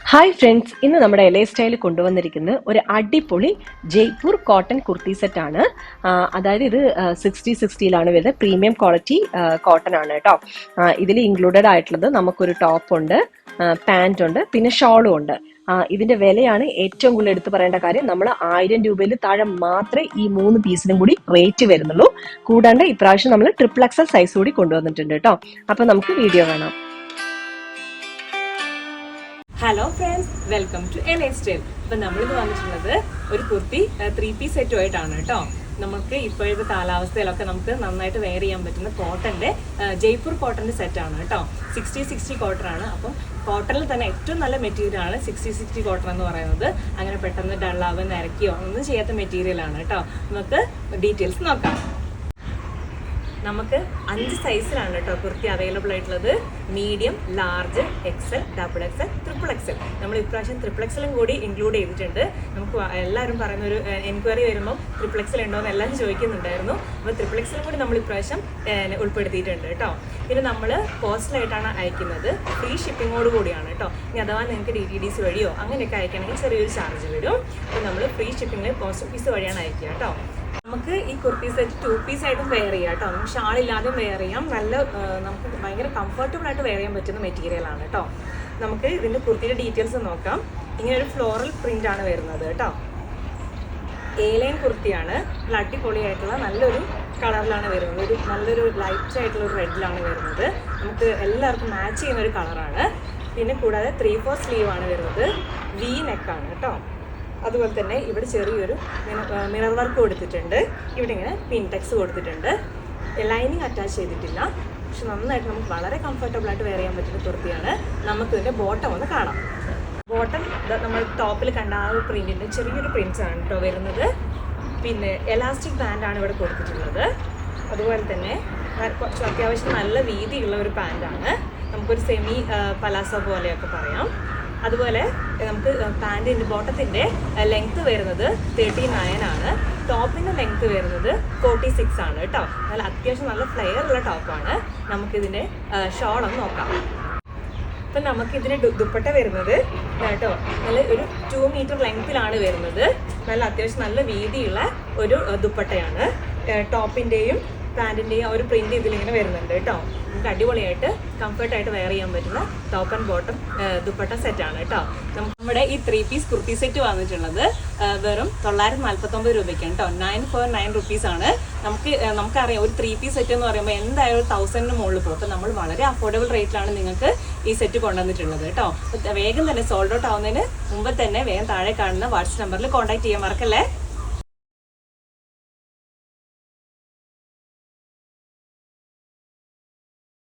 Hi friends, ഇന്ന് നമ്മുടെ എലൈ style കൊണ്ടുവന്നിരിക്കുന്നത് ഒരു അടിപൊളി ജയ്പൂർ കോട്ടൺ കുർത്തി സെറ്റ് ആണ്. അതായത് ഇത് 60-60യിലാണ് വരുന്നത്. പ്രീമിയം ക്വാളിറ്റി കോട്ടൺ ആണ് കേട്ടോ. ഇതിൽ ഇൻക്ലൂഡഡ് ആയിട്ടുള്ളത് നമുക്കൊരു ടോപ്പ് ഉണ്ട്, പാൻറ് ഉണ്ട്, പിന്നെ ഷോളും ഉണ്ട്. ഇതിന്റെ വിലയാണ് ഏറ്റവും കൂടുതൽ എടുത്തു പറയേണ്ട കാര്യം. നമ്മൾ 1000 രൂപയിൽ താഴെ മാത്രമേ ഈ 3 പീസിനും കൂടി റേറ്റ് വരുന്നുള്ളൂ. കൂടാണ്ട് ഇപ്രാവശ്യം നമ്മൾ XXL സൈസ് കൂടി കൊണ്ടുവന്നിട്ടുണ്ട് കേട്ടോ. അപ്പൊ നമുക്ക് വീഡിയോ കാണാം. ഹലോ ഫ്രണ്ട്സ്, വെൽക്കം ടു എലൈ സ്റ്റൈൽ. അപ്പം നമ്മളിത് വന്നിട്ടുള്ളത് ഒരു കുർത്തി 3 പീസ് സെറ്റുമായിട്ടാണ് കേട്ടോ. നമുക്ക് ഇപ്പോഴത്തെ കാലാവസ്ഥയിലൊക്കെ നമുക്ക് നന്നായിട്ട് വെയർ ചെയ്യാൻ പറ്റുന്ന കോട്ടൻ്റെ ജയ്പൂർ കോട്ടൻ്റെ സെറ്റാണ് കേട്ടോ. 60-60 കോട്ടൺ ആണ്. അപ്പം കോട്ടണിൽ തന്നെ ഏറ്റവും നല്ല മെറ്റീരിയലാണ് 60-60 കോട്ടൺ എന്ന് പറയുന്നത്. അങ്ങനെ പെട്ടെന്ന് ഡള്ളാവ് നിരക്കിയോ ഒന്നും ചെയ്യാത്ത മെറ്റീരിയലാണ് കേട്ടോ. നമുക്ക് ഡീറ്റെയിൽസ് നോക്കാം. നമുക്ക് 5 സൈസിലാണ് കേട്ടോ കുർത്തി അവൈലബിൾ ആയിട്ടുള്ളത്. Medium, large, XL, XXL, XXL. നമ്മൾ ഇപ്രാവശ്യം XXLും കൂടി ഇൻക്ലൂഡ് ചെയ്തിട്ടുണ്ട്. നമുക്ക് എല്ലാവരും പറയുന്ന ഒരു എൻക്വയറി വരുമ്പോൾ XXL ഉണ്ടോ എന്ന് എല്ലാവരും ചോദിക്കുന്നുണ്ടായിരുന്നു. അപ്പോൾ XXL കൂടി നമ്മൾ ഇപ്രാവശ്യം ഉൾപ്പെടുത്തിയിട്ടുണ്ട് കേട്ടോ. പിന്നെ നമ്മൾ പോസ്റ്റലായിട്ടാണ് അയക്കുന്നത്. ഫ്രീ ഷിപ്പിങ്ങോട് കൂടിയാണ് കേട്ടോ. ഇനി അഥവാ നിങ്ങൾക്ക് DTDC വഴിയോ അങ്ങനെയൊക്കെ അയക്കണമെങ്കിൽ ചെറിയൊരു ചാർജ് വരും. അപ്പോൾ നമ്മൾ ഫ്രീ ഷിപ്പിങ്ങിൽ പോസ്റ്റ് ഓഫീസ് വഴിയാണ് അയക്കുക കേട്ടോ. നമുക്ക് ഈ കുർത്തി സെറ്റ് 2 പീസ് ആയിട്ടും വെയർ ചെയ്യാം കേട്ടോ. നമുക്ക് ഷാളില്ലാതെയും വെയർ ചെയ്യാം. നല്ല നമുക്ക് ഭയങ്കര കംഫർട്ടബിൾ ആയിട്ട് വെയർ ചെയ്യാൻ പറ്റുന്ന മെറ്റീരിയലാണ് കേട്ടോ. നമുക്ക് ഇതിൻ്റെ കുർത്തിയുടെ ഡീറ്റെയിൽസ് നോക്കാം. ഇങ്ങനെ ഒരു ഫ്ലോറൽ പ്രിൻ്റ് ആണ് വരുന്നത് കേട്ടോ. ലൈൻ കുർത്തിയാണ്. നല്ല അടിപൊളിയായിട്ടുള്ള നല്ലൊരു കളറിലാണ് വരുന്നത്. ഒരു നല്ലൊരു ലൈറ്റ് ആയിട്ടുള്ള ഒരു റെഡിലാണ് വരുന്നത്. നമുക്ക് എല്ലാവർക്കും മാച്ച് ചെയ്യുന്ന ഒരു കളറാണ്. പിന്നെ കൂടാതെ 3/4 സ്ലീവ് ആണ് വരുന്നത്. വി നെക്കാണ് കേട്ടോ. അതുപോലെ തന്നെ ഇവിടെ ചെറിയൊരു മിറർ വർക്ക് കൊടുത്തിട്ടുണ്ട്. ഇവിടെ ഇങ്ങനെ പിൻടെക്സ് കൊടുത്തിട്ടുണ്ട്. ലൈനിങ് അറ്റാച്ച് ചെയ്തിട്ടില്ല. പക്ഷെ നന്നായിട്ട് നമുക്ക് വളരെ കംഫർട്ടബിൾ ആയിട്ട് വെയർ ചെയ്യാൻ പറ്റുന്ന കുർത്തിയാണ്. നമുക്ക് ഇതിൻ്റെ ബോട്ടം ഒന്ന് കാണാം. ബോട്ടം നമ്മൾ ടോപ്പിൽ കണ്ട ആ ഒരു പ്രിൻറ്റിൻ്റെ ചെറിയൊരു പ്രിൻറ്റ്സ് ആണ് കേട്ടോ വരുന്നത്. പിന്നെ എലാസ്റ്റിക് ബാൻഡാണ് ഇവിടെ കൊടുത്തിട്ടുള്ളത്. അതുപോലെ തന്നെ അത്യാവശ്യം നല്ല വീതിയുള്ള ഒരു പാൻറ്റാണ്. നമുക്കൊരു സെമി പലാസോ പോലെയൊക്കെ പറയാം. അതുപോലെ നമുക്ക് പാൻറ്റിൻ്റെ ബോട്ടത്തിൻ്റെ ലെങ്ത്ത് വരുന്നത് 39 ആണ്. ടോപ്പിൻ്റെ ലെങ്ത്ത് വരുന്നത് 46 ആണ് കേട്ടോ. നല്ല അത്യാവശ്യം നല്ല ഫ്ലെയർ ഉള്ള ടോപ്പാണ്. നമുക്കിതിൻ്റെ ഷോളൊന്ന് നോക്കാം. അപ്പം നമുക്കിതിൻ്റെ ദുപ്പട്ട വരുന്നത് കേട്ടോ നല്ല ഒരു 2 മീറ്റർ ലെങ്ത്തിലാണ് വരുന്നത്. നല്ല അത്യാവശ്യം നല്ല വീതിയുള്ള ഒരു ദുപ്പട്ടയാണ്. ടോപ്പിൻ്റെയും പാൻറ്റിൻ്റെയും ഒരു പ്രിൻ്റ് ഇതിലിങ്ങനെ വരുന്നുണ്ട് കേട്ടോ. നമുക്ക് അടിപൊളിയായിട്ട് കംഫർട്ടായിട്ട് വെയർ ചെയ്യാൻ പറ്റുന്ന ടോപ്പ് ആൻഡ് ബോട്ടം ദുപ്പട്ട സെറ്റാണ് കേട്ടോ. നമ്മുടെ ഈ 3 പീസ് കുർത്തി സെറ്റ് വന്നിട്ടുള്ളത് വെറും 949 രൂപയ്ക്കാണ് കേട്ടോ. 949 റുപ്പീസാണ്. നമുക്കറിയാം ഒരു 3 പീസ് സെറ്റ് എന്ന് പറയുമ്പോൾ എന്തായാലും 1000-ന് മുകളിൽ പോകും. അപ്പോൾ നമ്മൾ വളരെ അഫോർഡബിൾ റേറ്റിലാണ് നിങ്ങൾക്ക് ഈ സെറ്റ് കൊണ്ടുവന്നിട്ടുള്ളത് കേട്ടോ. വേഗം തന്നെ സോൾഡ് ഔട്ട് ആവുന്നതിന് മുമ്പ് തന്നെ വേഗം താഴെ കാണുന്ന വാട്സ്ആപ്പ് നമ്പറിൽ കോൺടാക്ട് ചെയ്യാൻ മറക്കല്ലേ.